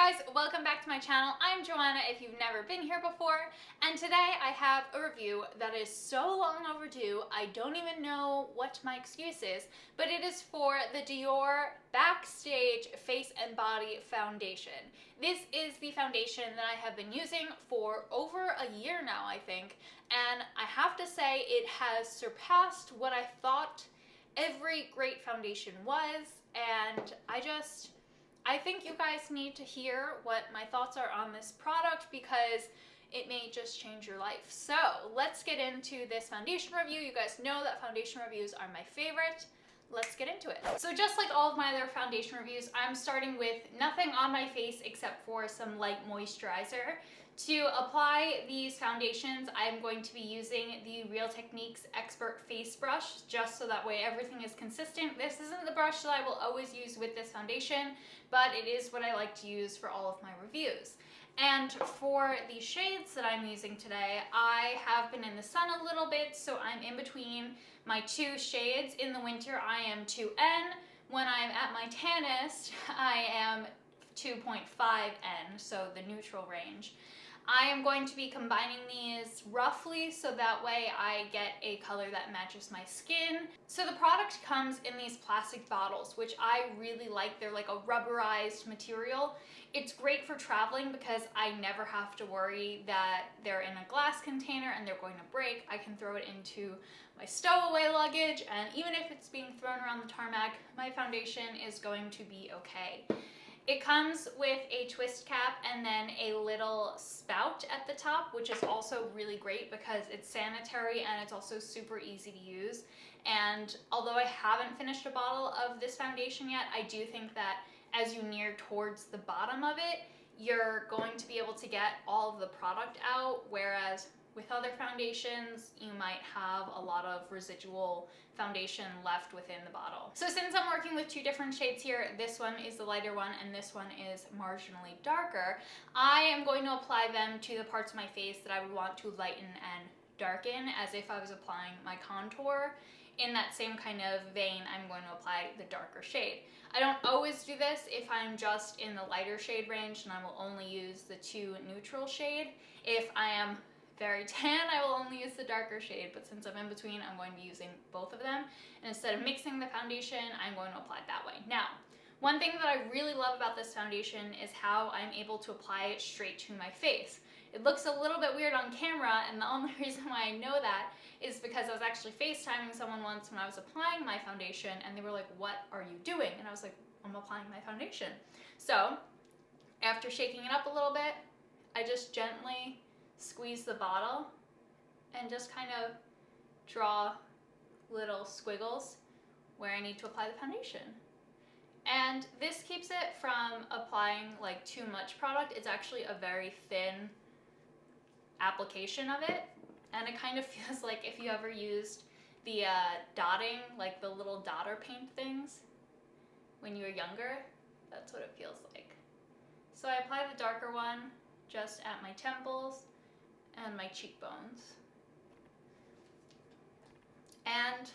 guys, welcome back to my channel. I'm Joanna if you've never been here before, and today I have a review that is so long overdue I don't even know what my excuse is, but it is for the Dior Backstage Face and Body Foundation. This is the foundation that I have been using for over a year now, I think, and I have to say it has surpassed what I thought every great foundation was, and I think you guys need to hear what my thoughts are on this product because it may just change your life. So let's get into this foundation review. You guys know that foundation reviews are my favorite. Let's get into it. So just like all of my other foundation reviews, I'm starting with nothing on my face except for some light moisturizer. To apply these foundations, I'm going to be using the Real Techniques Expert Face Brush, just so that way everything is consistent. This isn't the brush that I will always use with this foundation, but it is what I like to use for all of my reviews. And for the shades that I'm using today, I have been in the sun a little bit, so I'm in between my two shades. In the winter, I am 2N. When I'm at my tannest, I am 2.5N, so the neutral range. I am going to be combining these roughly so that way I get a color that matches my skin. So the product comes in these plastic bottles, which I really like. They're like a rubberized material. It's great for traveling because I never have to worry that they're in a glass container and they're going to break. I can throw it into my stowaway luggage, and even if it's being thrown around the tarmac, my foundation is going to be okay. It comes with a twist cap and then a little spout at the top, which is also really great because it's sanitary and it's also super easy to use. And although I haven't finished a bottle of this foundation yet, I do think that as you near towards the bottom of it, you're going to be able to get all of the product out, whereas with other foundations, you might have a lot of residual foundation left within the bottle. So since I'm working with two different shades here, this one is the lighter one and this one is marginally darker, I am going to apply them to the parts of my face that I would want to lighten and darken as if I was applying my contour. In that same kind of vein, I'm going to apply the darker shade. I don't always do this if I'm just in the lighter shade range, and I will only use the two neutral shade. If I am very tan, I will only use the darker shade, but since I'm in between, I'm going to be using both of them. And instead of mixing the foundation, I'm going to apply it that way. Now, one thing that I really love about this foundation is how I'm able to apply it straight to my face. It looks a little bit weird on camera, and the only reason why I know that is because I was actually FaceTiming someone once when I was applying my foundation, and they were like, "What are you doing?" And I was like, "I'm applying my foundation." So, after shaking it up a little bit, I just gently squeeze the bottle and just kind of draw little squiggles where I need to apply the foundation. And this keeps it from applying like too much product. It's actually a very thin application of it, and it kind of feels like if you ever used the dotting, like the little dotter paint things when you were younger, that's what it feels like. So I apply the darker one just at my temples and my cheekbones. And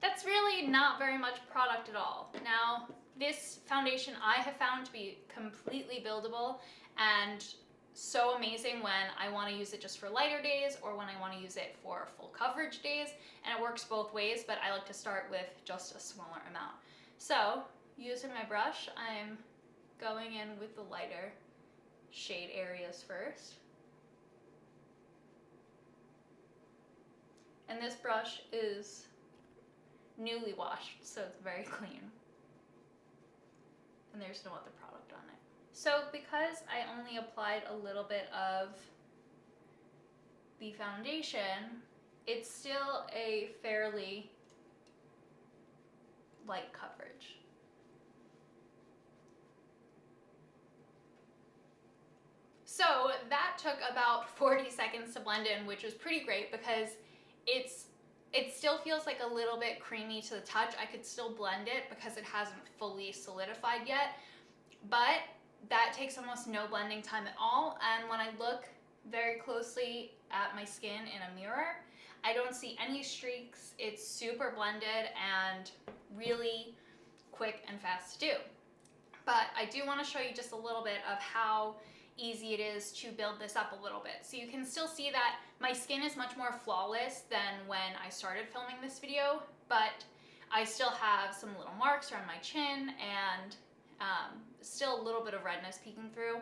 that's really not very much product at all. Now, this foundation I have found to be completely buildable and so amazing when I want to use it just for lighter days or when I want to use it for full coverage days, and it works both ways, but I like to start with just a smaller amount. So, using my brush, I'm going in with the lighter shade areas first. And this brush is newly washed, so it's very clean. And there's no other product on it. So because I only applied a little bit of the foundation, it's still a fairly light coverage. So that took about 40 seconds to blend in, which was pretty great because it still feels like a little bit creamy to the touch. I could still blend it because it hasn't fully solidified yet, but that takes almost no blending time at all. And when I look very closely at my skin in a mirror, I don't see any streaks. It's super blended and really quick and fast to do. but I do want to show you just a little bit of how easy it is to build this up a little bit. So you can still see that my skin is much more flawless than when I started filming this video, but I still have some little marks around my chin and still a little bit of redness peeking through.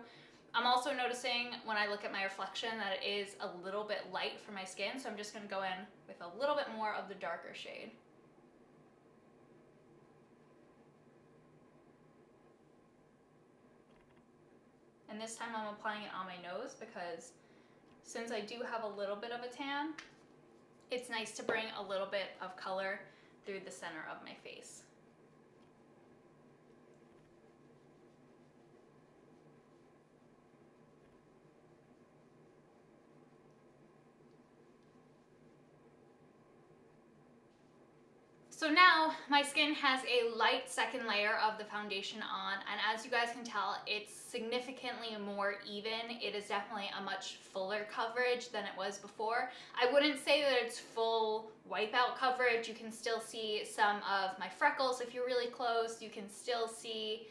I'm also noticing when I look at my reflection that it is a little bit light for my skin, so I'm just going to go in with a little bit more of the darker shade. And this time I'm applying it on my nose because since I do have a little bit of a tan, it's nice to bring a little bit of color through the center of my face. So now my skin has a light second layer of the foundation on, and as you guys can tell, it's significantly more even. It is definitely a much fuller coverage than it was before. I wouldn't say that it's full wipeout coverage. You can still see some of my freckles if you're really close. You can still see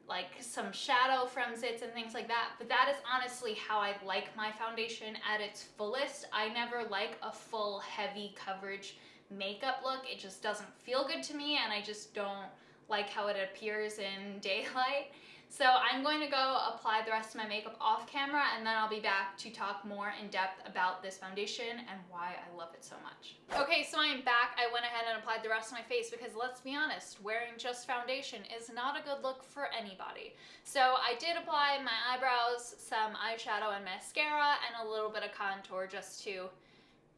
like some shadow from zits and things like that, but that is honestly how I like my foundation at its fullest. I never like a full heavy coverage makeup look. It just doesn't feel good to me, and I just don't like how it appears in daylight. So I'm going to go apply the rest of my makeup off camera, and then I'll be back to talk more in depth about this foundation and why I love it so much. Okay, so I'm back. I went ahead and applied the rest of my face because let's be honest, wearing just foundation is not a good look for anybody. So I did apply my eyebrows, some eyeshadow and mascara, and a little bit of contour just to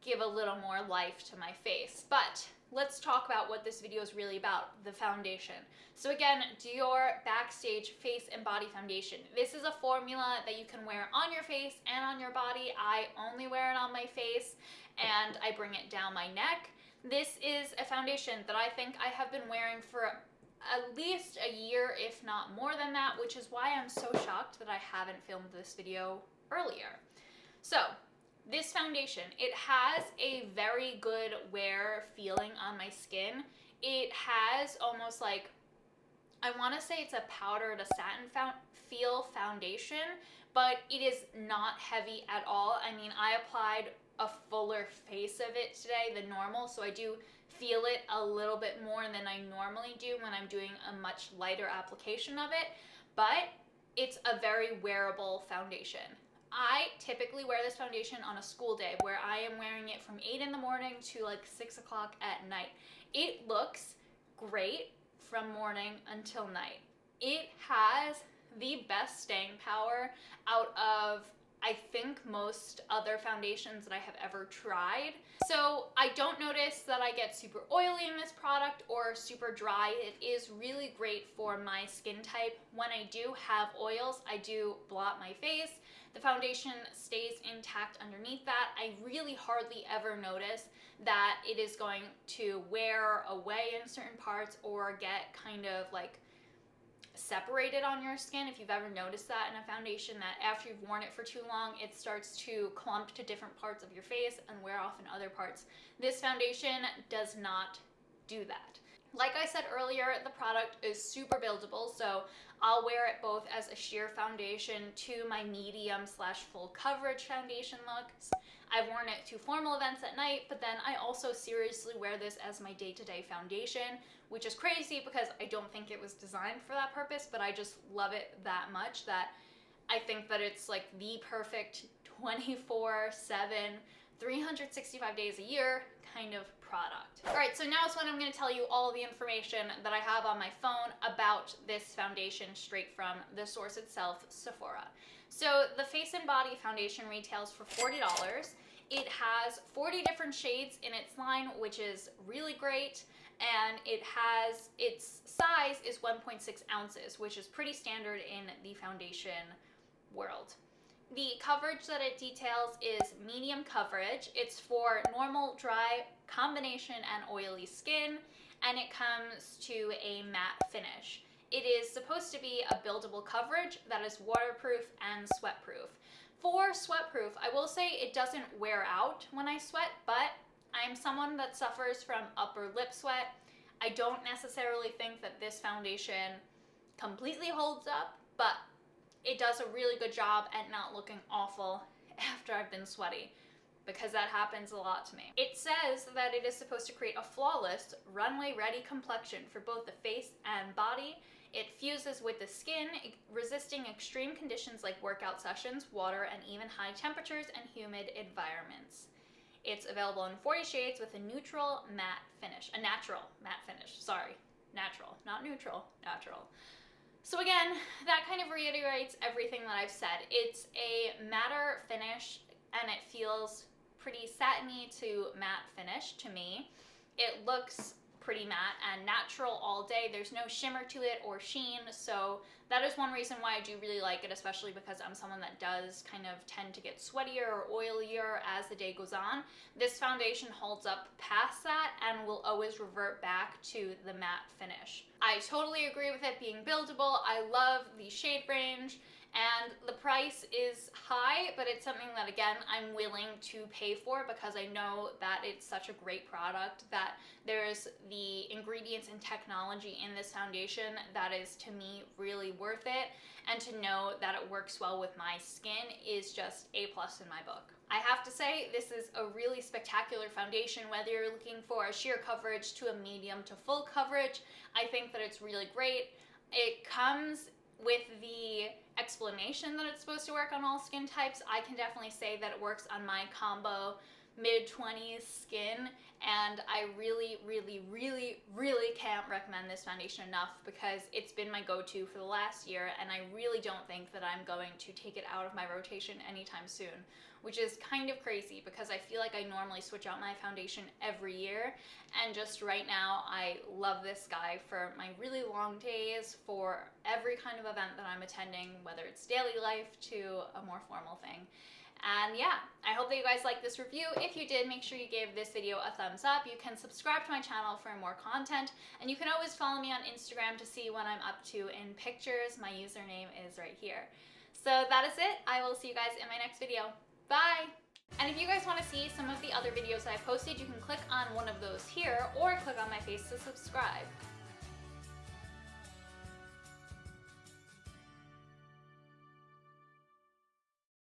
give a little more life to my face. But let's talk about what this video is really about, the foundation. So again, Dior Backstage Face and Body Foundation. This is a formula that you can wear on your face and on your body. I only wear it on my face and I bring it down my neck. This is a foundation that I think I have been wearing for at least a year, if not more than that, which is why I'm so shocked that I haven't filmed this video earlier. So this foundation, it has a very good wear feeling on my skin. It has almost like, I want to say it's a powder to satin feel foundation, but it is not heavy at all. I mean, I applied a fuller face of it today than normal, so I do feel it a little bit more than I normally do when I'm doing a much lighter application of it, but it's a very wearable foundation. I typically wear this foundation on a school day where I am wearing it from 8 in the morning to like 6 o'clock at night. It looks great from morning until night. It has the best staying power out of, I think, most other foundations that I have ever tried. So I don't notice that I get super oily in this product or super dry. It is really great for my skin type. When I do have oils, I do blot my face. The foundation stays intact underneath that. I really hardly ever notice that it is going to wear away in certain parts or get kind of like separated on your skin. If you've ever noticed that in a foundation, that after you've worn it for too long, it starts to clump to different parts of your face and wear off in other parts. This foundation does not do that. Like I said earlier, the product is super buildable, so I'll wear it both as a sheer foundation to my medium / full coverage foundation looks. I've worn it to formal events at night, but then I also seriously wear this as my day-to-day foundation, which is crazy because I don't think it was designed for that purpose, but I just love it that much that I think that it's like the perfect 24/7, 365 days a year kind of product. All right, so now is when I'm going to tell you all the information that I have on my phone about this foundation straight from the source itself, Sephora. So the Face and Body Foundation retails for $40. It has 40 different shades in its line, which is really great, and it has, its size is 1.6 ounces, which is pretty standard in the foundation world. The coverage that it details is medium coverage. It's for normal, dry, combination, and oily skin, and it comes to a matte finish. It is supposed to be a buildable coverage that is waterproof and sweatproof. For sweatproof, I will say it doesn't wear out when I sweat, but I'm someone that suffers from upper lip sweat. I don't necessarily think that this foundation completely holds up, but it does a really good job at not looking awful after I've been sweaty, because that happens a lot to me. It says that it is supposed to create a flawless, runway-ready complexion for both the face and body. It fuses with the skin, resisting extreme conditions like workout sessions, water, and even high temperatures and humid environments. It's available in 40 shades with a neutral matte finish. A natural matte finish, sorry. Natural, not neutral, natural. So again, that kind of reiterates everything that I've said. It's a matte finish, and it feels pretty satiny to matte finish to me. It looks pretty matte and natural all day. There's no shimmer to it or sheen, so that is one reason why I do really like it, especially because I'm someone that does kind of tend to get sweatier or oilier as the day goes on. This foundation holds up past that and will always revert back to the matte finish. I totally agree with it being buildable. I love the shade range, and the price is high, but it's something that, again, I'm willing to pay for because I know that it's such a great product, that there's the ingredients and technology in this foundation that is, to me, really worth it, and to know that it works well with my skin is just A+ in my book. I have to say, this is a really spectacular foundation, whether you're looking for a sheer coverage to a medium to full coverage. I think that it's really great. It comes with the explanation that it's supposed to work on all skin types. I can definitely say that it works on my combo mid-20s skin, and I really, really, really, really can't recommend this foundation enough because it's been my go-to for the last year, and I really don't think that I'm going to take it out of my rotation anytime soon, which is kind of crazy because I feel like I normally switch out my foundation every year, and just right now I love this guy for my really long days, for every kind of event that I'm attending, whether it's daily life to a more formal thing. And yeah, I hope that you guys liked this review. If you did, make sure you gave this video a thumbs up. You can subscribe to my channel for more content, and you can always follow me on Instagram to see what I'm up to in pictures. My username is right here. So that is it. I will see you guys in my next video. Bye! And if you guys want to see some of the other videos that I posted, you can click on one of those here, or click on my face to subscribe.